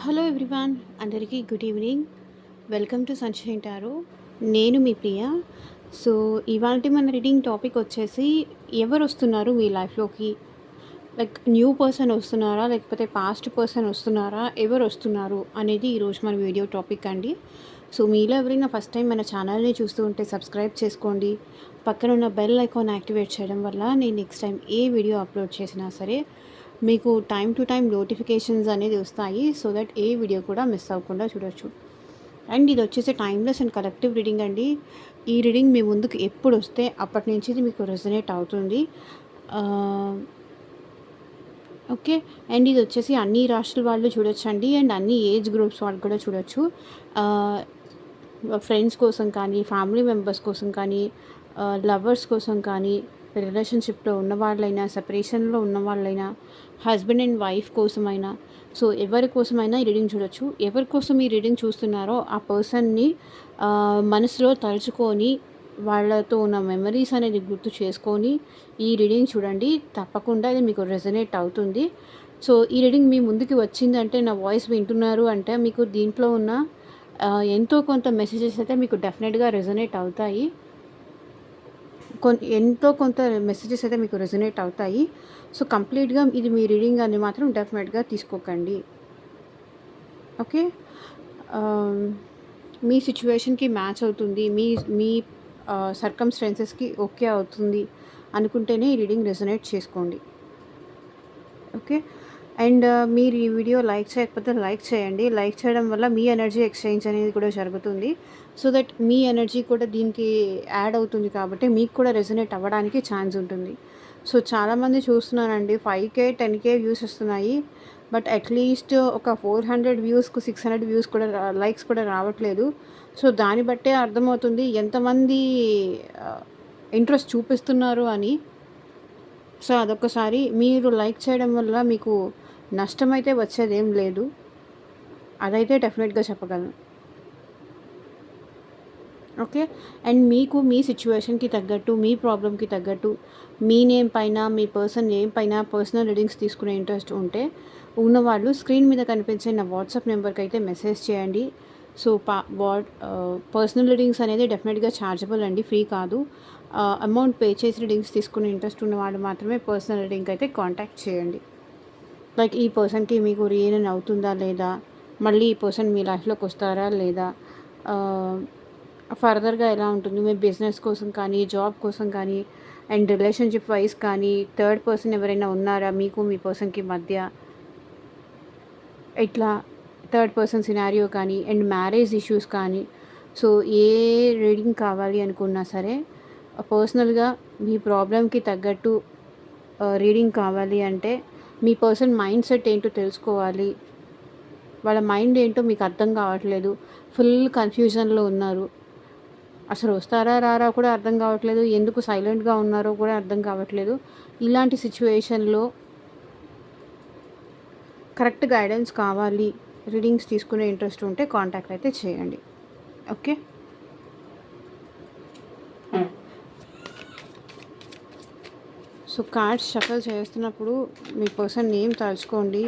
Hello everyone, అందరికీ good evening. Welcome to sunshine tarot. నేను మీ ప్రియ. So ఇవాళ మన రీడింగ్ టాపిక్ వచ్చేసి, ఎవరు వస్తున్నారు మీ లైఫ్లోకి? లైక్ న్యూ పర్సన్ వస్తున్నారా, లేకపోతే పాస్ట్ పర్సన్ వస్తున్నారా, ఎవరు వస్తున్నారు అనేది ఈరోజు మన వీడియో టాపిక్ అండి. సో మీలో ఎవరైనా ఫస్ట్ టైం మన ఛానల్ని చూస్తూ ఉంటే సబ్స్క్రైబ్ చేసుకోండి. పక్కన ఉన్న బెల్ ఐకాన్ యాక్టివేట్ చేయడం వల్ల నేను నెక్స్ట్ టైం ఏ వీడియో అప్లోడ్ చేసినా సరే మీకు టైం టు టైం నోటిఫికేషన్స్ అనేది వస్తాయి. సో దట్ ఏ వీడియో కూడా మిస్ అవ్వకుండా చూడొచ్చు. అండ్ ఇది వచ్చేసి టైమ్లెస్ అండ్ కలెక్టివ్ రీడింగ్ అండి. ఈ రీడింగ్ మీ ముందుకు ఎప్పుడు వస్తే అప్పటి నుంచి ఇది మీకు రెజనేట్ అవుతుంది. ఓకే. అండ్ ఇది వచ్చేసి అన్ని రాష్ట్రాల వాళ్ళు చూడొచ్చండి, అండ్ అన్ని ఏజ్ గ్రూప్స్ వాళ్ళు కూడా చూడొచ్చు. ఫ్రెండ్స్ కోసం కానీ, ఫ్యామిలీ మెంబర్స్ కోసం కానీ, లవర్స్ కోసం కానీ, రిలేషన్షిప్లో ఉన్న వాళ్ళైనా, సెపరేషన్లో ఉన్న వాళ్ళైనా, హస్బెండ్ అండ్ వైఫ్ కోసమైనా, సో ఎవరి కోసమైనా ఈ రీడింగ్ చూడొచ్చు. ఎవరి కోసం ఈ రీడింగ్ చూస్తున్నారో ఆ పర్సన్ని మనసులో తలుచుకొని, వాళ్ళతో ఉన్న మెమరీస్ అనేది గుర్తు చేసుకొని ఈ రీడింగ్ చూడండి. తప్పకుండా ఇది మీకు రెజనేట్ అవుతుంది. సో ఈ రీడింగ్ మీ ముందుకు వచ్చిందంటే, నా వాయిస్ వింటున్నారు అంటే, మీకు దీంట్లో ఉన్న ఎంతో కొంత మెసేజెస్ అయితే మీకు డెఫినెట్గా రెజనేట్ అవుతాయి. ఎంతో కొంత మెసేజెస్ అయితే మీకు రెజనేట్ అవుతాయి. సో కంప్లీట్గా ఇది మీ రీడింగ్ అని మాత్రం డెఫినెట్గా తీసుకోకండి. ఓకే. మీ సిచ్యువేషన్కి మ్యాచ్ అవుతుంది, మీ మీ సర్కమ్స్టాన్సెస్కి ఓకే అవుతుంది అనుకుంటేనే ఈ రీడింగ్ రెజనేట్ చేసుకోండి. ఓకే. అండ్ మీరు ఈ వీడియో లైక్ చేయకపోతే లైక్ చేయండి. లైక్ చేయడం వల్ల మీ ఎనర్జీ ఎక్స్చేంజ్ అనేది కూడా జరుగుతుంది. సో దట్ మీ ఎనర్జీ కూడా దీనికి యాడ్ అవుతుంది, కాబట్టి మీకు కూడా రెజనేట్ అవ్వడానికి ఛాన్స్ ఉంటుంది. సో చాలామంది చూస్తున్నానండి, 5K 10K వ్యూస్ వస్తున్నాయి, బట్ అట్లీస్ట్ ఒక 400 వ్యూస్కు 600 వ్యూస్ కూడా లైక్స్ కూడా రావట్లేదు. సో దాన్ని బట్టే అర్థమవుతుంది ఎంతమంది ఇంట్రెస్ట్ చూపిస్తున్నారు అని. సో అదొకసారి మీరు లైక్ చేయడం వల్ల మీకు నష్టమైతే వచ్చేదేం లేదు, అదైతే డెఫినెట్గా చెప్పగలను. ఓకే. అండ్ మీకు మీ సిచ్యువేషన్కి తగ్గట్టు, మీ ప్రాబ్లమ్కి తగ్గట్టు, మీ నేమ్ పైన, మీ పర్సన్ నేమ్ పైన పర్సనల్ రీడింగ్స్ తీసుకునే ఇంట్రెస్ట్ ఉంటే ఉన్నవాళ్ళు స్క్రీన్ మీద కనిపించే నా వాట్సాప్ నెంబర్కి అయితే మెసేజ్ చేయండి. సో పర్సనల్ రీడింగ్స్ అనేది డెఫినెట్గా ఛార్జబుల్ అండి, ఫ్రీ కాదు. అమౌంట్ పే చేసి రీడింగ్స్ తీసుకునే ఇంట్రెస్ట్ ఉన్నవాళ్ళు మాత్రమే పర్సనల్ రీడింగ్కి అయితే కాంటాక్ట్ చేయండి. లైక్ ఈ పర్సన్కి మీకు రీయూనియన్ అవుతుందా లేదా, మళ్ళీ ఈ పర్సన్ మీ లైఫ్లోకి వస్తారా లేదా, ఫర్దర్గా ఎలా ఉంటుంది, మీ బిజినెస్ కోసం కానీ, జాబ్ కోసం కానీ, అండ్ రిలేషన్షిప్ వైజ్ కానీ, థర్డ్ పర్సన్ ఎవరైనా ఉన్నారా మీకు మీ పర్సన్కి మధ్య, ఇట్లా థర్డ్ పర్సన్ సినారియో కానీ, అండ్ మ్యారేజ్ ఇష్యూస్ కానీ. సో ఏ రీడింగ్ కావాలి అనుకున్నా సరే, పర్సనల్గా మీ ప్రాబ్లంకి తగ్గట్టు రీడింగ్ కావాలి అంటే, మీ పర్సన్ మైండ్ సెట్ ఏంటో తెలుసుకోవాలి. వాళ్ళ మైండ్ ఏంటో మీకు అర్థం కావట్లేదు, ఫుల్ కన్ఫ్యూజన్లో ఉన్నారు, అసలు వస్తారా రారా కూడా అర్థం కావట్లేదు, ఎందుకు సైలెంట్గా ఉన్నారో కూడా అర్థం కావట్లేదు. ఇలాంటి సిచ్యువేషన్లో కరెక్ట్ గైడెన్స్ కావాలి, రీడింగ్స్ తీసుకునే ఇంట్రెస్ట్ ఉంటే కాంటాక్ట్ అయితే చేయండి. ఓకే. సో కార్డ్స్ షఫల్ చేస్తున్నప్పుడు మీ పర్సన్ నేమ్ తలుచుకోండి,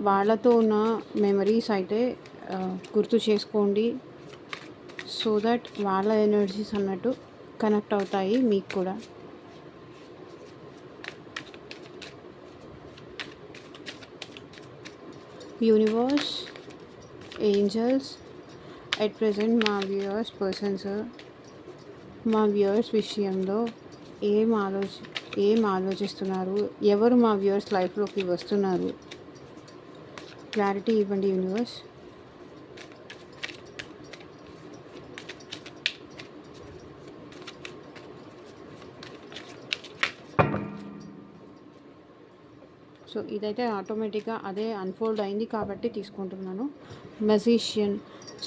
వాళ్ళతో ఉన్న మెమరీస్ అయితే గుర్తు చేసుకోండి. సో దట్ వాళ్ళ ఎనర్జీస్ అన్నట్టు కనెక్ట్ అవుతాయి మీకు కూడా. యూనివర్స్, ఏంజల్స్, అట్ ప్రెజెంట్ మా వ్యూయర్స్ విషయంలో ఏం ఆలోచిస్తున్నారు, ఎవరు మా వ్యూయర్స్ లైఫ్లోకి వస్తున్నారు, క్లారిటీ ఇవ్వండి యూనివర్స్. సో ఇదైతే ఆటోమేటిక్గా అదే అన్ఫోల్డ్ అయింది కాబట్టి తీసుకుంటున్నాను. మెజిషియన్.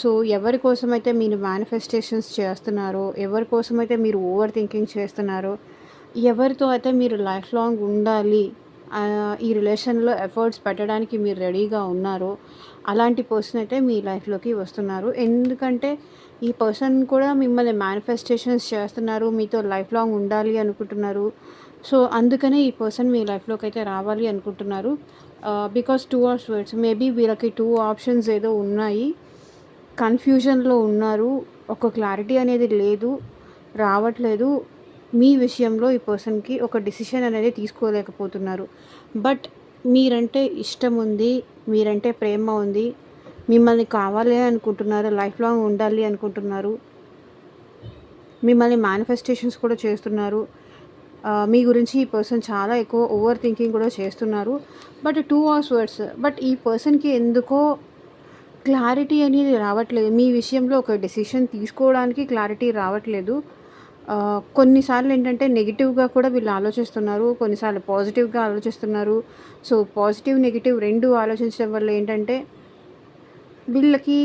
సో ఎవరి కోసమైతే మీరు మేనిఫెస్టేషన్స్ చేస్తున్నారో, ఎవరి కోసమైతే మీరు ఓవర్ థింకింగ్ చేస్తున్నారో, ఎవరితో అయితే మీరు లైఫ్ లాంగ్ ఉండాలి, ఈ రిలేషన్లో ఎఫర్ట్స్ పెట్టడానికి మీరు రెడీగా ఉన్నారో, అలాంటి పర్సన్ అయితే మీ లైఫ్లోకి వస్తున్నారు. ఎందుకంటే ఈ పర్సన్ కూడా మిమ్మల్ని మేనిఫెస్టేషన్స్ చేస్తున్నారు, మీతో లైఫ్ లాంగ్ ఉండాలి అనుకుంటున్నారు. సో అందుకనే ఈ పర్సన్ మీ లైఫ్లోకి అయితే రావాలి అనుకుంటున్నారు. బికాస్ 2 ఆర్ వర్డ్స్ మేబీ వీళ్ళకి 2 ఆప్షన్స్ ఏదో ఉన్నాయి. కన్‌ఫ్యూజన్‌లో ఉన్నారు. ఒక క్లారిటీ అనేది లేదు. రావట్లేదు. మీ విషయంలో ఈ పర్సన్‌కి ఒక డెసిషన్ అనేది తీసుకోలేకపోతున్నారు. బట్ మీరంటే ఇష్టం ఉంది. మీరంటే ప్రేమ ఉంది. మిమ్మల్ని కావాలి అనుకుంటున్నారు. లైఫ్ లాంగ్ ఉండాలి అనుకుంటున్నారు. మిమ్మల్ని మేనిఫెస్టేషన్స్ కూడా చేస్తున్నారు. మీ గురించి ఈ పర్సన్ చాలా ఎక్కువ ఓవర్ థింకింగ్ కూడా చేస్తున్నారు. బట్ 2 ఆర్ వర్డ్స్ బట్ ఈ పర్సన్‌కి ఎందుకో క్లారిటీ అనేది రావట్లేదు. మీ విషయంలో ఒక డెసిషన్ తీసుకోవడానికి క్లారిటీ రావట్లేదు. కొన్నిసార్లు ఏంటంటే నెగెటివ్‌గా కూడా వీళ్ళు ఆలోచిస్తున్నారు. కొన్నిసార్లు పాజిటివ్‌గా ఆలోచిస్తున్నారు. సో, పాజిటివ్, నెగెటివ్ 2 ఆలోచించడం వల్ల ఏంటంటే వీళ్ళకి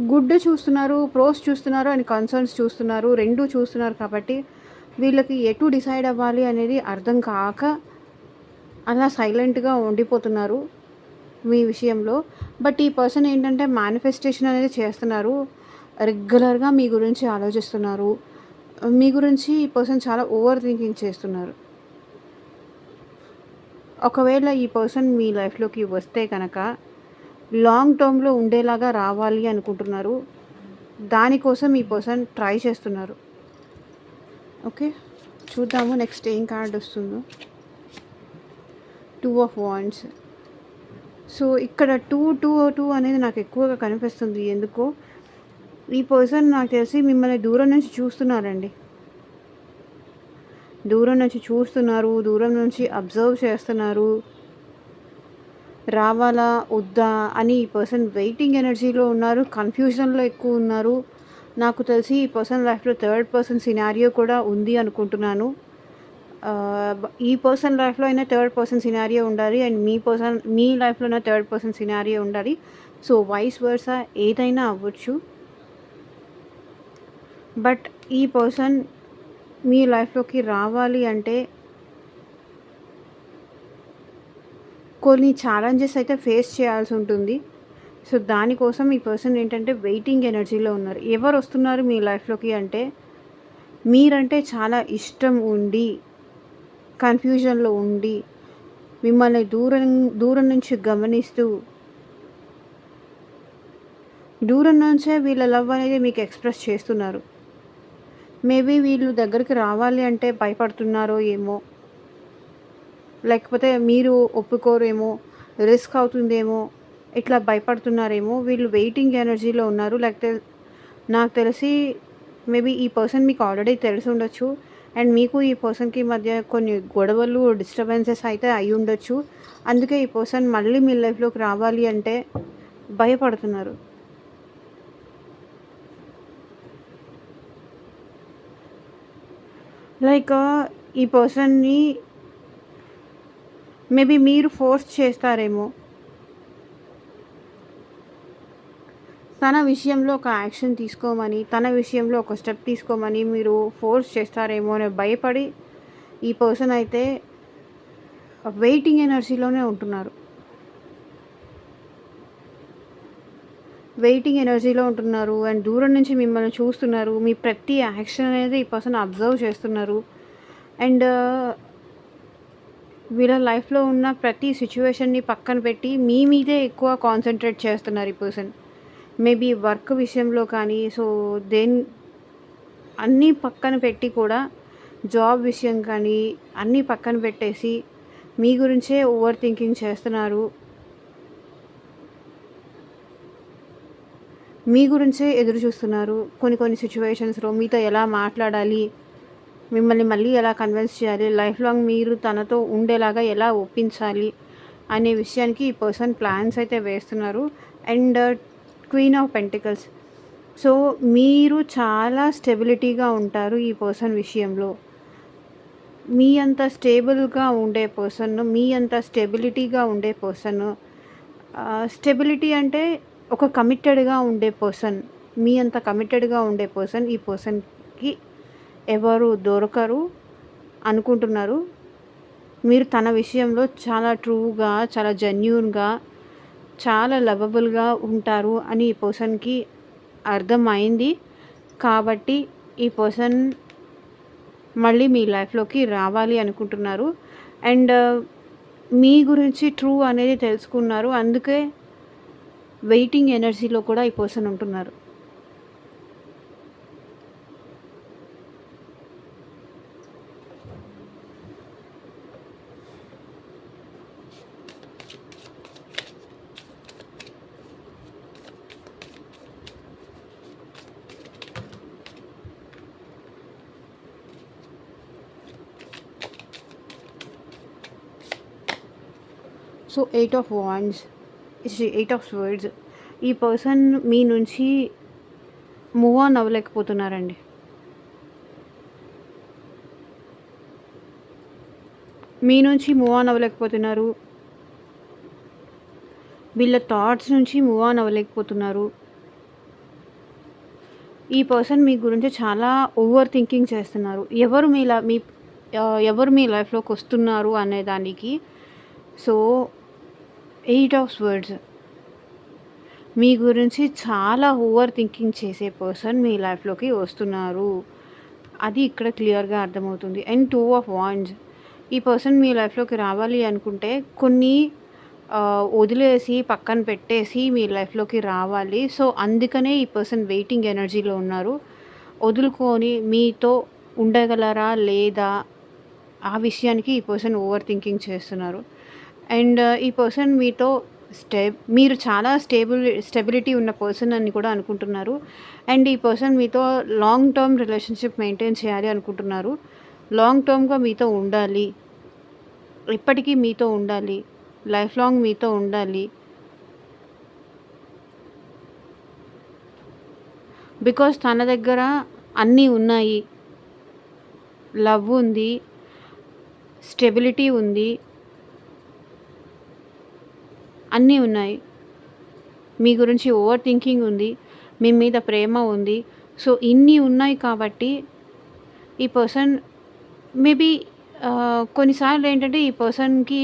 గుడ్ చూస్తున్నారు, ప్రోస్ చూస్తున్నారు అండ్ కన్సర్న్స్ చూస్తున్నారు. 2 చూస్తున్నారు కాబట్టి వీళ్ళకి ఎటు డిసైడ్ అవ్వాలి అనేది అర్థం కాక అలా సైలెంట్‌గా ఉండిపోతున్నారు మీ విషయంలో. బట్ ఈ పర్సన్ ఏంటంటే మేనిఫెస్టేషన్ అనేది చేస్తున్నారు. రెగ్యులర్‌గా మీ గురించి ఆలోచిస్తున్నారు. మీ గురించి ఈ పర్సన్ చాలా ఓవర్ థింకింగ్ చేస్తున్నారు. ఒకవేళ ఈ పర్సన్ మీ లైఫ్‌లోకి వస్తే గనక లాంగ్ టర్మ్‌లో ఉండేలాగా రావాలి అనుకుంటున్నారు. దానికోసం ఈ పర్సన్ ట్రై చేస్తున్నారు. ఓకే. చూద్దాము నెక్స్ట్ ఏం కార్డ్ వస్తుందో. 2 ఆఫ్ వాండ్స్. సో, ఇక్కడ 2 అనేది నాకు ఎక్కువగా కనిపిస్తుంది ఎందుకో. ఈ పర్సన్ నాకు తెలిసి మిమ్మల్ని దూరం నుంచి చూస్తున్నారండి. దూరం నుంచి చూస్తున్నారు. దూరం నుంచి అబ్జర్వ్ చేస్తున్నారు. రావాలా? వద్దా? అని ఈ పర్సన్ వెయిటింగ్ ఎనర్జీలో ఉన్నారు. కన్‌ఫ్యూజన్‌లో ఎక్కువ ఉన్నారు. నాకు తెలిసి ఈ పర్సన్ లైఫ్‌లో థర్డ్ పర్సన్ సినారియో కూడా ఉంది అనుకుంటున్నాను. ఈ పర్సన్ లైఫ్‌లో అయినా థర్డ్ పర్సన్ సినారియో ఉండాలి. అండ్ మీ లైఫ్‌లోనే థర్డ్ పర్సన్ సినారియో ఉండాలి. సో, వైస్ వర్సా ఏదైనా అవ్వచ్చు. బట్ ఈ పర్సన్ మీ లైఫ్‌లోకి రావాలి అంటే కొన్ని ఛాలెంజెస్ అయితే ఫేస్ చేయాల్సి ఉంటుంది. సో, దానికోసం ఈ పర్సన్ ఏంటంటే వెయిటింగ్ ఎనర్జీలో ఉన్నారు. ఎవరు వస్తున్నారు మీ లైఫ్‌లోకి అంటే మీరంటే చాలా ఇష్టం ఉండి, కన్‌ఫ్యూజన్‌లో ఉండి, మిమ్మల్ని దూరం నుంచి గమనిస్తూ, దూరం నుంచే వీళ్ళ లవ్ అనేది మీకు ఎక్స్‌ప్రెస్ చేస్తున్నారు. మేబీ వీళ్ళు దగ్గరికి రావాలి అంటే భయపడుతున్నారో ఏమో! లేకపోతే మీరు ఒప్పుకోరేమో, రిస్క్ అవుతుందేమో, ఇట్లా భయపడుతున్నారేమో. వీళ్ళు వెయిటింగ్ ఎనర్జీలో ఉన్నారు. లేకపోతే నాకు తెలిసి మేబీ ఈ పర్సన్ మీకు ఆల్రెడీ తెలిసి ఉండొచ్చు. అండ్ మీకు ఈ పర్సన్‌కి మధ్య కొన్ని గొడవలు, డిస్టర్బెన్సెస్ అయితే అయ్యుండొచ్చు. అందుకే ఈ పర్సన్ మళ్ళీ మీ లైఫ్‌లోకి రావాలి అంటే భయపడుతున్నారు. లైక్ ఈ పర్సన్‌ని మేబీ మీరు ఫోర్స్ చేస్తారేమో. తన విషయంలో ఒక యాక్షన్ తీసుకోమని, తన విషయంలో ఒక స్టెప్ తీసుకోమని మీరు ఫోర్స్ చేస్తారేమో అని భయపడి ఈ పర్సన్ అయితే వెయిటింగ్ ఎనర్జీలోనే ఉంటున్నారు. వెయిటింగ్ ఎనర్జీలో ఉంటున్నారు అండ్ దూరం నుంచి మిమ్మల్ని చూస్తున్నారు. మీ ప్రతి యాక్షన్ అనేది ఈ పర్సన్ అబ్జర్వ్ చేస్తున్నారు. అండ్ వీళ్ళ లైఫ్‌లో ఉన్న ప్రతి సిట్యుయేషన్‌ని పక్కన పెట్టి మీ మీదే ఎక్కువ కాన్సంట్రేట్ చేస్తున్నారు ఈ పర్సన్. మేబీ వర్క్ విషయంలో కానీ, సో, అన్నీ పక్కన పెట్టి కూడా జాబ్ విషయం కానీ అన్నీ పక్కన పెట్టేసి మీ గురించే ఓవర్ థింకింగ్ చేస్తున్నారు. మీ గురించే ఎదురు చూస్తున్నారు. కొన్ని సిట్యుయేషన్స్‌లో మీతో ఎలా మాట్లాడాలి, మిమ్మల్ని మళ్ళీ ఎలా కన్విన్స్ చేయాలి, లైఫ్ లాంగ్ మీరు తనతో ఉండేలాగా ఎలా ఒప్పించాలి అనే విషయానికి ఈ పర్సన్ ప్లాన్స్ అయితే వేస్తున్నారు. And queen of pentacles. So, మీరు చాలా స్టెబిలిటీగా ఉంటారు ఈ పర్సన్ విషయంలో. మీ అంత స్టేబుల్‌గా ఉండే పర్సన్, మీ అంత స్టెబిలిటీగా ఉండే పర్సన్, స్టెబిలిటీ అంటే ఒక కమిటెడ్‌గా ఉండే పర్సన్, మీ అంత కమిటెడ్‌గా ఉండే పర్సన్ ఈ పర్సన్‌కి ఎవరు దొరకరు అనుకుంటున్నారు. మీరు తన విషయంలో చాలా ట్రూగా, చాలా జెన్యూన్‌గా, చాలా లవబుల్‌గా ఉంటారు అని ఈ పర్సన్‌కి అర్థమైంది. కాబట్టి ఈ పర్సన్ మళ్ళీ మీ లైఫ్‌లోకి రావాలి అనుకుంటున్నారు. అండ్ మీ గురించి ట్రూ అనేది తెలుసుకున్నారు. అందుకే వెయిటింగ్ ఎనర్జీలో కూడా ఈ పర్సన్ ఉంటున్నారు. So 8 of wands, 8 of swords. ఈ పర్సన్ మీ నుంచి మూవ్ ఆన్ అవ్వలేకపోతున్నారండి. మీ నుంచి మూవ్ ఆన్ అవ్వలేకపోతున్నారు. వీళ్ళ థాట్స్ నుంచి మూవ్ ఆన్ అవ్వలేకపోతున్నారు. ఈ పర్సన్ మీ గురించి చాలా ఓవర్ థింకింగ్ చేస్తున్నారు. ఎవరు మీ లైఫ్లోకి వస్తున్నారు అనే దానికి. సో 8 ఆఫ్ స్వర్డ్స్, మీ గురించి చాలా ఓవర్ థింకింగ్ చేసే పర్సన్ మీ లైఫ్లోకి వస్తున్నారు. అది ఇక్కడ క్లియర్గా అర్థమవుతుంది. అండ్ 2 ఆఫ్ వాండ్స్, ఈ పర్సన్ మీ లైఫ్లోకి రావాలి అనుకుంటే కొన్ని వదిలేసి పక్కన పెట్టేసి మీ లైఫ్లోకి రావాలి. సో అందుకనే ఈ పర్సన్ వెయిటింగ్ ఎనర్జీలో ఉన్నారు. వదులుకొని మీతో ఉండగలరా లేదా ఆ విషయానికి ఈ పర్సన్ ఓవర్ థింకింగ్ చేస్తున్నారు. అండ్ ఈ పర్సన్ మీతో మీరు చాలా స్టెబిలిటీ ఉన్న పర్సన్ అని కూడా అనుకుంటున్నారు. అండ్ ఈ పర్సన్ మీతో లాంగ్ టర్మ్ రిలేషన్షిప్ మెయింటైన్ చేయాలి అనుకుంటున్నారు. లాంగ్ టర్మ్గా మీతో ఉండాలి, ఎప్పటికీ మీతో ఉండాలి, లైఫ్ లాంగ్ మీతో ఉండాలి. బికాజ్ తన దగ్గర అన్నీ ఉన్నాయి. లవ్ ఉంది, స్టెబిలిటీ ఉంది, అన్నీ ఉన్నాయి. మీ గురించి ఓవర్ థింకింగ్ ఉంది, మీ మీద ప్రేమ ఉంది. సో ఇన్ని ఉన్నాయి కాబట్టి ఈ పర్సన్ మేబీ కొన్నిసార్లు ఏంటంటే ఈ పర్సన్కి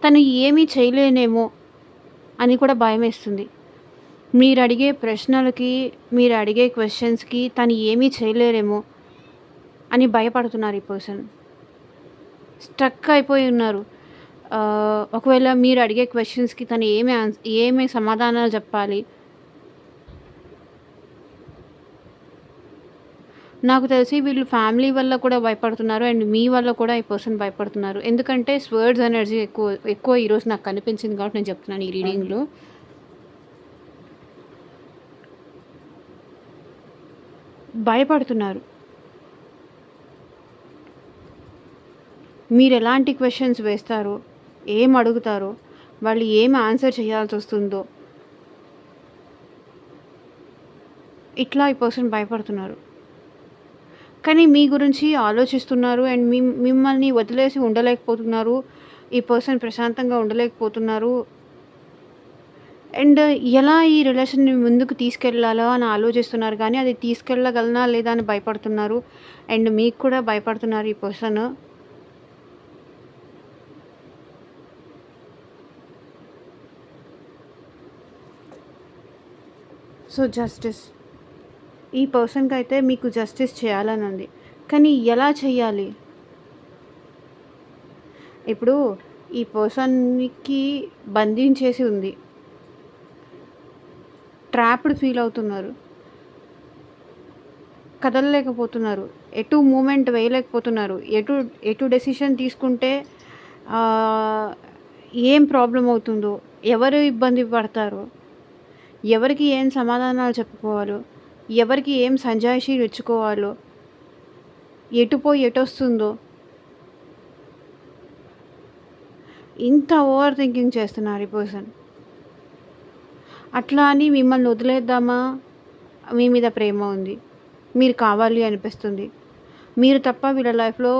తను ఏమీ చేయలేనేమో అని కూడా భయమేస్తుంది. మీరు అడిగే ప్రశ్నలకి, మీరు అడిగే క్వశ్చన్స్కి తను ఏమీ చేయలేరేమో అని భయపడుతున్నారు ఈ పర్సన్. స్ట్రక్ అయిపోయి ఉన్నారు. ఒకవేళ మీరు అడిగే క్వశ్చన్స్కి తను ఏమి సమాధానాలు చెప్పాలి. నాకు తెలిసి వీళ్ళు ఫ్యామిలీ వల్ల కూడా భయపడుతున్నారు. అండ్ మీ వల్ల కూడా ఈ పర్సన్ భయపడుతున్నారు. ఎందుకంటే స్వర్డ్స్ ఎనర్జీ ఎక్కువ ఈరోజు నాకు కనిపించింది కాబట్టి నేను చెప్తున్నాను ఈ రీడింగ్లో. భయపడుతున్నారు. మీరు ఎలాంటి క్వశ్చన్స్ వేస్తారో, ఏం అడుగుతారో, వాళ్ళు ఏం ఆన్సర్ చేయాల్సి వస్తుందో, ఇట్లా ఈ పర్సన్ భయపడుతున్నారు. కానీ మీ గురించి ఆలోచిస్తున్నారు. అండ్ మిమ్మల్ని వదిలేసి ఉండలేకపోతున్నారు. ఈ పర్సన్ ప్రశాంతంగా ఉండలేకపోతున్నారు. అండ్ ఎలా ఈ రిలేషన్ని ముందుకు తీసుకెళ్ళాలో అని ఆలోచిస్తున్నారు. కానీ అది తీసుకెళ్ళగలనా లేదా అని భయపడుతున్నారు. అండ్ మీకు కూడా భయపడుతున్నారు ఈ పర్సన్. సో జస్టిస్, ఈ పర్సన్కి అయితే మీకు జస్టిస్ చేయాలని ఉంది. కానీ ఎలా చేయాలి? ఇప్పుడు ఈ పర్సన్కి బంధించేసి ఉంది. ట్రాప్డ్ ఫీల్ అవుతున్నారు. కదలలేకపోతున్నారు. ఎటు మూమెంట్ వేయలేకపోతున్నారు. ఎటు డెసిషన్ తీసుకుంటే ఏం ప్రాబ్లం అవుతుందో, ఎవరు ఇబ్బంది పడతారో, ఎవరికి ఏం సమాధానాలు చెప్పుకోవాలో, ఎవరికి ఏం సంజాయిషీలు ఇచ్చుకోవాలో, ఎటొస్తుందో, ఇంత ఓవర్ థింకింగ్ చేస్తున్నారు ఈ పర్సన్. అట్లా అని మిమ్మల్ని వదిలేద్దామా? మీ మీద ప్రేమ ఉంది, మీరు కావాలి అనిపిస్తుంది. మీరు తప్ప వీళ్ళ లైఫ్లో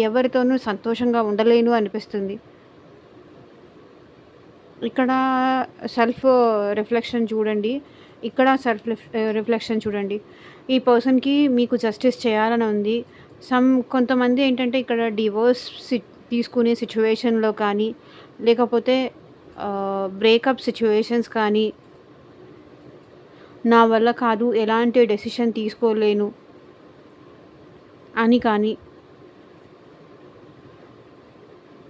ఎవరితోనూ సంతోషంగా ఉండలేను అనిపిస్తుంది. ఇక్కడ సెల్ఫ్ రిఫ్లెక్షన్ చూడండి, ఇక్కడ సెల్ఫ్ రిఫ్లెక్షన్ చూడండి. ఈ పర్సన్కి మీకు జస్టిస్ చేయాలని ఉంది. కొంతమంది ఏంటంటే ఇక్కడ డివోర్స్ తీసుకునే సిచ్యువేషన్లో కానీ, లేకపోతే బ్రేకప్ సిచ్యువేషన్స్ కానీ, నా వల్ల కాదు, ఎలాంటి డెసిషన్ తీసుకోలేను అని కానీ,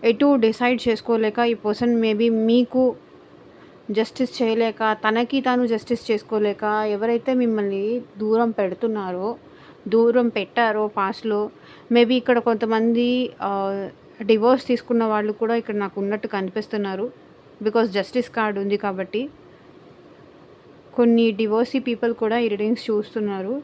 ఎటు డిసైడ్ చేసుకోలేక ఈ పర్సన్ మేబీ మీకు జస్టిస్ చేయలేక, తనకి తాను జస్టిస్ చేసుకోలేక, ఎవరైతే మిమ్మల్ని దూరం పెడుతున్నారో, దూరం పెట్టారో పాస్ట్‌లో, మేబీ ఇక్కడ కొంతమంది డివోర్స్ తీసుకున్న వాళ్ళు కూడా ఇక్కడ నాకు ఉన్నట్టు కనిపిస్తున్నారు. బికాస్ జస్టిస్ కార్డ్ ఉంది కాబట్టి. కొన్ని డివోర్సీ పీపుల్ కూడా ఈ రీడింగ్స్ చూస్తున్నారు.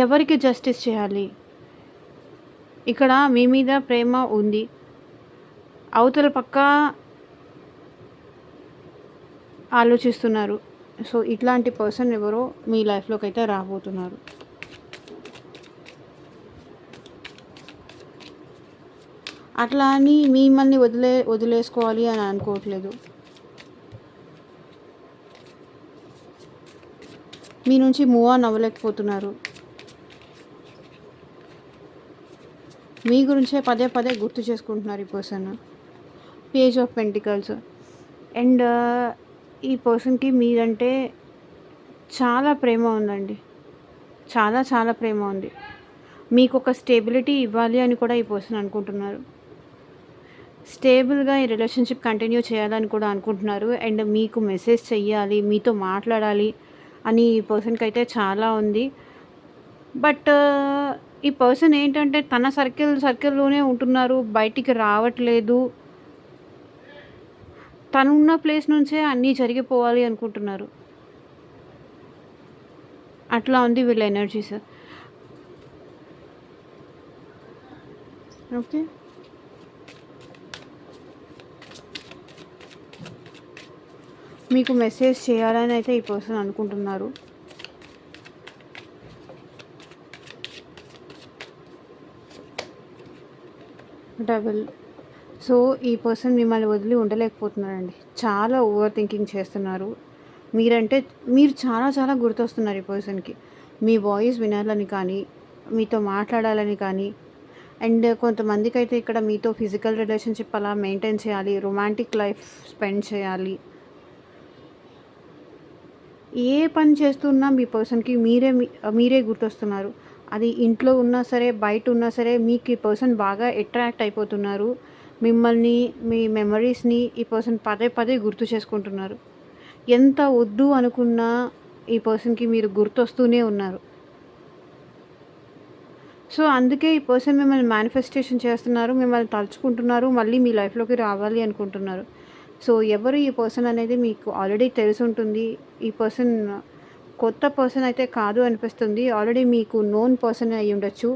ఎవరికి జస్టిస్ చేయాలి? ఇక్కడ మీ మీద ప్రేమ ఉంది. అవతల పక్క ఆలోచిస్తున్నారు. సో, ఇట్లాంటి పర్సన్ ఎవరో మీ లైఫ్‌లోకి అయితే రాబోతున్నారు. అట్లా అని మిమ్మల్ని వదిలేసుకోవాలి అని అనుకోవట్లేదు. మీ నుంచి మూవ్ ఆన్ అవ్వలేకపోతున్నారు. మీ గురించే పదే పదే గుర్తు చేసుకుంటున్నారు ఈ person. Page of pentacles. And ఈ పర్సన్కి మీరంటే చాలా ప్రేమ ఉందండి. చాలా చాలా ప్రేమ ఉంది. మీకు ఒక స్టేబిలిటీ ఇవ్వాలి అని కూడా ఈ పర్సన్ అనుకుంటున్నారు. స్టేబుల్గా ఈ రిలేషన్షిప్ కంటిన్యూ చేయాలని కూడా అనుకుంటున్నారు. అండ్ మీకు మెసేజ్ చెయ్యాలి, మీతో మాట్లాడాలి అని ఈ పర్సన్కి అయితే చాలా ఉంది. బట్ ఈ పర్సన్ ఏంటంటే తన సర్కిల్లోనే ఉంటున్నారు, బయటికి రావట్లేదు. తనున్న ప్లేస్ నుంచే అన్నీ జరిగిపోవాలి అనుకుంటున్నారు. అట్లా ఉంది వీళ్ళ ఎనర్జీస్. ఓకే, మీకు మెసేజ్ చేయాలని అయితే ఈ పర్సన్ అనుకుంటున్నారు. డబుల్. సో ఈ పర్సన్ మిమ్మల్ని వదిలి ఉండలేకపోతున్నారండి. చాలా ఓవర్ థింకింగ్ చేస్తున్నారు. మీరు చాలా చాలా గుర్తొస్తున్నారు ఈ పర్సన్కి. మీ వాయిస్ వినాలని కానీ, మీతో మాట్లాడాలని కానీ. అండ్ కొంతమందికి అయితే ఇక్కడ మీతో ఫిజికల్ రిలేషన్షిప్ అలా మెయింటైన్ చేయాలి, రొమాంటిక్ లైఫ్ స్పెండ్ చేయాలి. ఏ పని చేస్తున్నా మీ పర్సన్కి మీరే గుర్తొస్తున్నారు. అది ఇంట్లో ఉన్నా సరే, బయట ఉన్నా సరే మీకు ఈ పర్సన్ బాగా అట్రాక్ట్ అయిపోతున్నారు. మిమ్మల్ని, మీ మెమరీస్ని ఈ పర్సన్ పదే పదే గుర్తు చేసుకుంటున్నారు. ఎంత వద్దు అనుకున్నా ఈ పర్సన్కి మీరు గుర్తొస్తూనే ఉన్నారు. సో అందుకే ఈ పర్సన్ మిమ్మల్ని మేనిఫెస్టేషన్ చేస్తున్నారు, మిమ్మల్ని తలుచుకుంటున్నారు, మళ్ళీ మీ లైఫ్లోకి రావాలి అనుకుంటున్నారు. సో ఎవరు ఈ పర్సన్ అనేది మీకు ఆల్రెడీ తెలిసి ఉంటుంది. ఈ పర్సన్ కొత్త పర్సన్ అయితే కాదు అనిపిస్తుంది. ఆల్రెడీ మీకు నోన్ పర్సన్ అయి ఉండొచ్చు.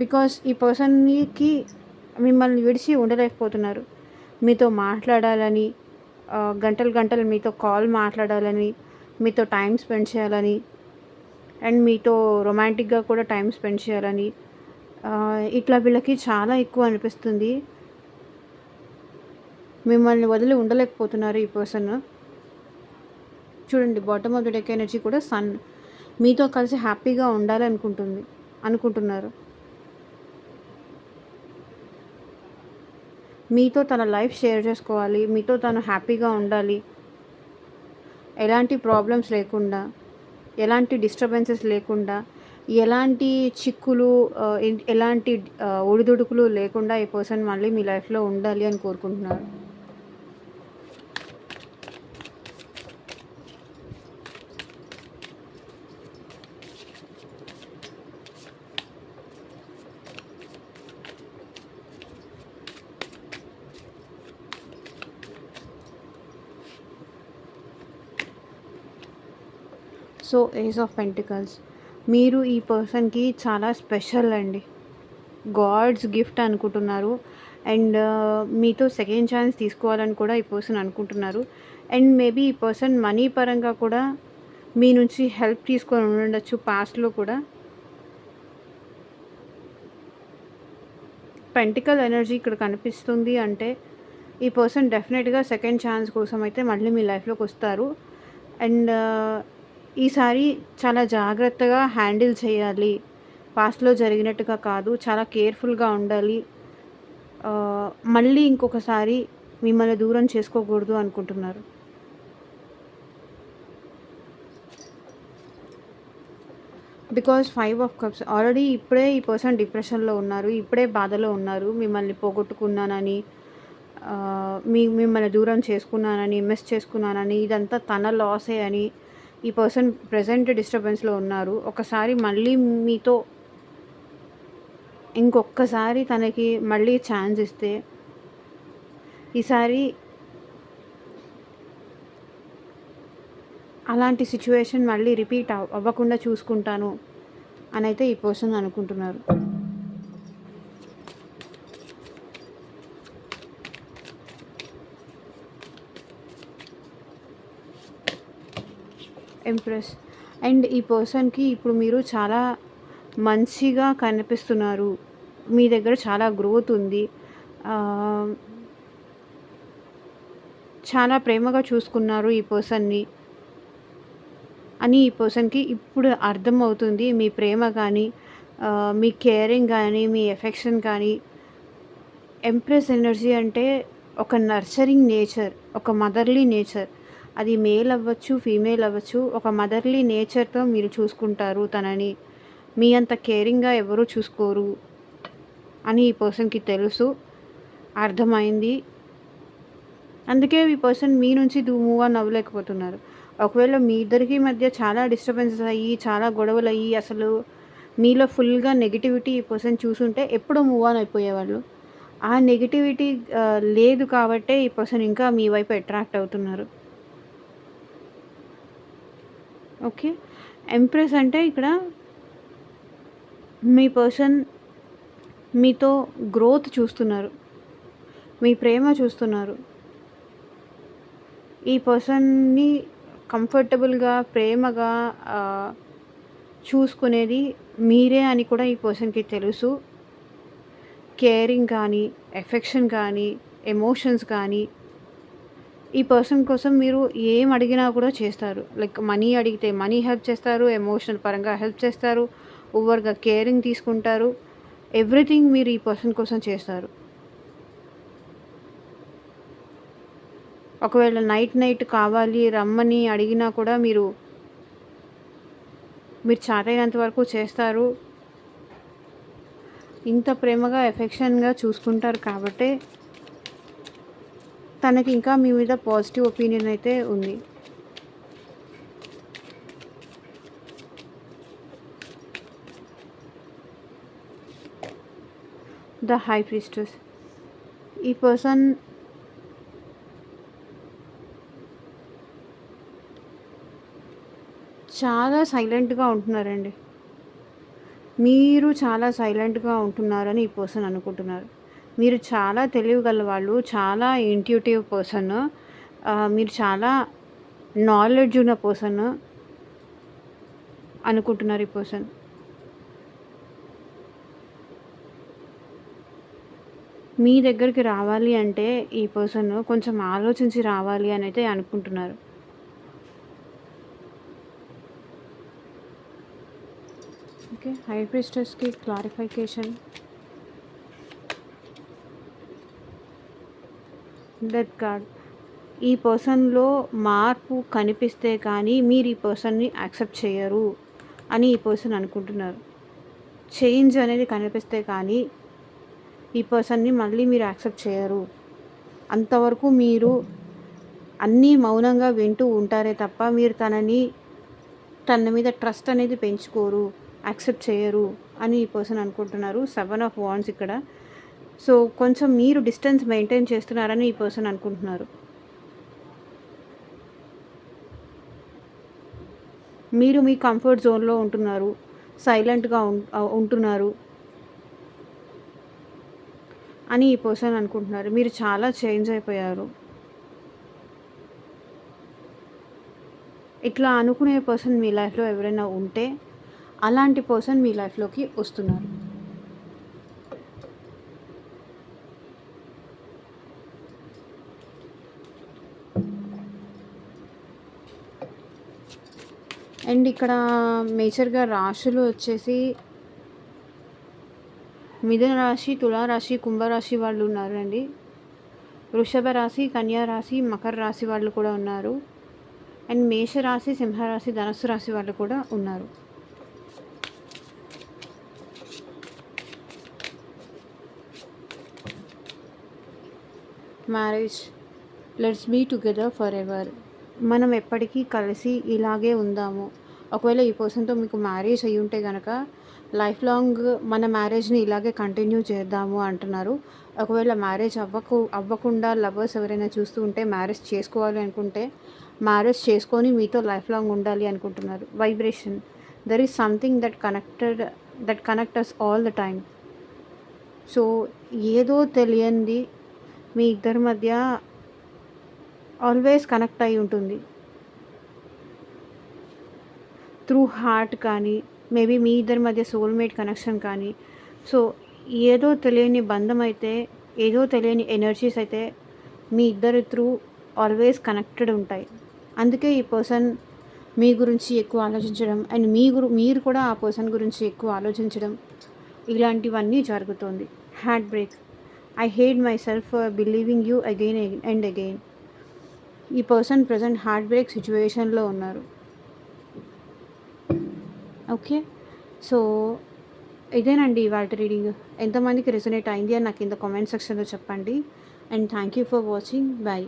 బికాస్ ఈ పర్సన్కి మిమ్మల్ని విడిచి ఉండలేకపోతున్నారు. మీతో మాట్లాడాలని, గంటలు గంటలు మీతో కాల్ మాట్లాడాలని, మీతో టైం స్పెండ్ చేయాలని, అండ్ మీతో రొమాంటిక్గా కూడా టైం స్పెండ్ చేయాలని, ఇట్లా వీళ్ళకి చాలా ఎక్కువ అనిపిస్తుంది. మిమ్మల్ని వదిలి ఉండలేకపోతున్నారు ఈ పర్సన్. చూడండి, bottom of the deck energy కూడా సన్. మీతో కలిసి హ్యాపీగా ఉండాలి అనుకుంటున్నారు. మీతో తన లైఫ్ షేర్ చేసుకోవాలి, మీతో తను హ్యాపీగా ఉండాలి, ఎలాంటి ప్రాబ్లమ్స్ లేకుండా, ఎలాంటి డిస్టర్బెన్సెస్ లేకుండా, ఎలాంటి చిక్కులు, ఎలాంటి ఒడిదుడుకులు లేకుండా ఈ పర్సన్ మళ్ళీ మీ లైఫ్లో ఉండాలి అని కోరుకుంటున్నారు. So ace of pentacles. మీరు ఈ పర్సన్కి చాలా స్పెషల్ అండి. గాడ్స్ గిఫ్ట్ అనుకుంటున్నారు. అండ్ మీతో సెకండ్ ఛాన్స్ తీసుకోవాలని కూడా ఈ పర్సన్ అనుకుంటున్నారు. అండ్ మేబీ ఈ పర్సన్ మనీ పరంగా కూడా మీ నుంచి హెల్ప్ తీసుకొని ఉండొచ్చు పాస్ట్లో కూడా. పెంటికల్ ఎనర్జీ ఇక్కడ కనిపిస్తుంది అంటే ఈ పర్సన్ డెఫినెట్గా సెకండ్ ఛాన్స్ కోసం అయితే మళ్ళీ మీ లైఫ్లోకి వస్తారు. అండ్ ఈసారి చాలా జాగ్రత్తగా హ్యాండిల్ చేయాలి. పాస్ట్లో జరిగినట్టుగా కాదు, చాలా కేర్ఫుల్గా ఉండాలి. మళ్ళీ ఇంకొకసారి మిమ్మల్ని దూరం చేసుకోకూడదు అనుకుంటున్నారు. బికాజ్ 5 ఆఫ్ కప్స్ ఆల్రెడీ ఇప్పుడే ఈ పర్సన్ డిప్రెషన్‌లో ఉన్నారు. ఇప్పుడే బాధలో ఉన్నారు. మిమ్మల్ని పోగొట్టుకున్నానని, మిమ్మల్ని దూరం చేసుకున్నానని, మిస్ చేసుకున్నానని, ఇదంతా తన లాసే అని ఈ పర్సన్ ప్రెజెంట్ డిస్టర్బెన్స్‌లో ఉన్నారు. ఒకసారి మళ్ళీ మీతో ఇంకొక్కసారి తనకి మళ్ళీ ఛాన్స్ ఇస్తే, ఈసారి అలాంటి సిట్యుయేషన్ మళ్ళీ రిపీట్ అవ్వకుండా చూసుకుంటాను అనైతే ఈ పర్సన్ అనుకుంటున్నారు. ఇంప్రెస్. అండ్ ఈ పర్సన్‌కి ఇప్పుడు మీరు చాలా మంచిగా కనిపిస్తున్నారు. మీ దగ్గర చాలా గ్రోత్ ఉంది. చాలా ప్రేమగా చూసుకున్నారు ఈ పర్సన్‌ని అని ఈ పర్సన్‌కి ఇప్పుడు అర్థమవుతుంది. మీ ప్రేమ కానీ, మీ కేరింగ్ కానీ, మీ ఎఫెక్షన్ కానీ. ఎంప్రెస్ ఎనర్జీ అంటే ఒక నర్చరింగ్ నేచర్, ఒక మదర్లీ నేచర్. అది మేల్ అవ్వచ్చు, ఫీమేల్ అవ్వచ్చు. ఒక మదర్లీ నేచర్‌తో మీరు చూసుకుంటారు తనని. మీ అంత కేరింగ్‌గా ఎవరూ చూసుకోరు అని ఈ పర్సన్‌కి తెలుసు, అర్థమైంది. అందుకే ఈ పర్సన్ మీ నుంచి మూవ్ ఆన్ అవ్వలేకపోతున్నారు. ఒకవేళ మీ ఇద్దరికి మధ్య చాలా డిస్టర్బెన్సెస్ అయ్యి, చాలా గొడవలయ్యి, అసలు మీలో ఫుల్‌గా నెగటివిటీ ఈ పర్సన్ చూసుంటే ఎప్పుడో మూవ్ ఆన్ అయిపోయేవాళ్ళు. ఆ నెగటివిటీ లేదు కాబట్టే ఈ పర్సన్ ఇంకా మీ వైపు అట్రాక్ట్ అవుతున్నారు. ఓకే. ఎంప్రెస్ అంటే ఇక్కడ మీ పర్సన్ మీతో గ్రోత్ చూస్తున్నారు. మీ ప్రేమ చూస్తున్నారు. ఈ పర్సన్‌ని కంఫర్టబుల్‌గా, ప్రేమగా చూసుకునేది మీరే అని కూడా ఈ పర్సన్‌కి తెలుసు. కేరింగ్ కానీ, ఎఫెక్షన్ కానీ, ఎమోషన్స్ కానీ, ఈ పర్సన్ కోసం మీరు ఏం అడిగినా కూడా చేస్తారు. లైక్ మనీ అడిగితే మనీ హెల్ప్ చేస్తారు, ఎమోషనల్ పరంగా హెల్ప్ చేస్తారు, ఓవర్‌గా కేరింగ్ తీసుకుంటారు. ఎవ్రీథింగ్ మీరు ఈ పర్సన్ కోసం చేస్తారు. ఒకవేళ నైట్ కావాలి రమ్మని అడిగినా కూడా మీరు చాతైనంత వరకు చేస్తారు. ఇంత ప్రేమగా, ఎఫెక్షన్‌గా చూసుకుంటారు కాబట్టే తనకి ఇంకా మీ మీద పాజిటివ్ ఒపీనియన్ అయితే ఉంది. The high priestess. ఈ పర్సన్ చాలా సైలెంట్‌గా ఉంటున్నారండి. మీరు చాలా సైలెంట్‌గా ఉంటున్నారని ఈ పర్సన్ అనుకుంటున్నారు. మీరు చాలా తెలివిగల వాళ్ళు, చాలా ఇంట్యూటివ్ పర్సన్. మీరు చాలా నాలెడ్జ్ ఉన్న పర్సన్ అనుకుంటున్నారు ఈ పర్సన్. మీ దగ్గరికి రావాలి అంటే ఈ పర్సన్ కొంచెం ఆలోచించి రావాలి అని అయితే అనుకుంటున్నారు. ఓకే. హై ప్రీస్టెస్‌కి క్లారిఫికేషన్. Death card. ఈ పర్సన్‌లో మార్పు కనిపిస్తే కానీ మీరు ఈ పర్సన్‌ని యాక్సెప్ట్ చేయరు అని ఈ పర్సన్ అనుకుంటున్నారు. చేంజ్ అనేది కనిపిస్తే కానీ ఈ పర్సన్‌ని మళ్ళీ మీరు యాక్సెప్ట్ చేయరు. అంతవరకు మీరు అన్నీ మౌనంగా వింటూ ఉంటారే తప్ప మీరు తన మీద ట్రస్ట్ అనేది పెంచుకోరు, యాక్సెప్ట్ చేయరు అని ఈ పర్సన్ అనుకుంటున్నారు. 7 ఆఫ్ వాండ్స్ ఇక్కడ. సో కొంచెం మీరు డిస్టెన్స్ మెయింటైన్ చేస్తున్నారని ఈ పర్సన్ అనుకుంటున్నారు. మీరు మీ కంఫర్ట్ జోన్‌లో ఉంటున్నారు, సైలెంట్‌గా ఉంటున్నారు అని ఈ పర్సన్ అనుకుంటున్నారు. మీరు చాలా చేంజ్ అయిపోయారు. ఇట్లా అనుకునే పర్సన్ మీ లైఫ్లో ఎవరైనా ఉంటే అలాంటి పర్సన్ మీ లైఫ్లోకి వస్తున్నారు. అండ్ ఇక్కడ మేజర్గా రాశులు వచ్చేసి మిథున రాశి, తులారాశి, కుంభరాశి వాళ్ళు ఉన్నారండి. వృషభ రాశి, కన్యా రాశి, మకర రాశి వాళ్ళు కూడా ఉన్నారు. అండ్ మేషరాశి, సింహరాశి, ధనుస్సు రాశి వాళ్ళు కూడా ఉన్నారు. Marriage, let's be together forever. మనం ఎప్పటికీ కలిసి ఇలాగే ఉందాము. ఒకవేళ ఈ పర్సన్తో మీకు మ్యారేజ్ అయ్యి ఉంటే కనుక లైఫ్ లాంగ్ మన మ్యారేజ్ని ఇలాగే కంటిన్యూ చేద్దాము అంటున్నారు. ఒకవేళ మ్యారేజ్ అవ్వకుండా లవర్స్ ఎవరైనా చూస్తూ ఉంటే మ్యారేజ్ చేసుకోవాలి అనుకుంటే మ్యారేజ్ చేసుకొని మీతో లైఫ్ లాంగ్ ఉండాలి అనుకుంటున్నారు. Vibration, there is something that connect us all the time. So ఏదో తెలియంది మీ ఇద్దరి మధ్య ఆల్వేస్ కనెక్ట్ అయి ఉంటుంది. త్రూ హార్ట్ కానీ, మేబీ మీ ఇద్దరి మధ్య సోల్మేట్ కనెక్షన్ కానీ. సో ఏదో తెలియని బంధం అయితే, ఏదో తెలియని ఎనర్జీస్ అయితే మీ ఇద్దరి త్రూ ఆల్వేస్ కనెక్టెడ్ ఉంటాయి. అందుకే ఈ పర్సన్ మీ గురించి ఎక్కువ ఆలోచించడం అండ్ మీరు కూడా ఆ పర్సన్ గురించి ఎక్కువ ఆలోచించడం, ఇలాంటివన్నీ జరుగుతుంది. Heart break, I hate my self for believing you again and again. ఈ పర్సన్ ప్రజెంట్ హార్ట్ బ్రేక్ సిచ్యువేషన్లో ఉన్నారు. ఓకే, సో ఇదేనండి ఇవాల్టి రీడింగ్. ఎంతమందికి రెజొనేట్ అయింది అని నాకు కింద కామెంట్ సెక్షన్లో చెప్పండి. And thank you for watching. Bye.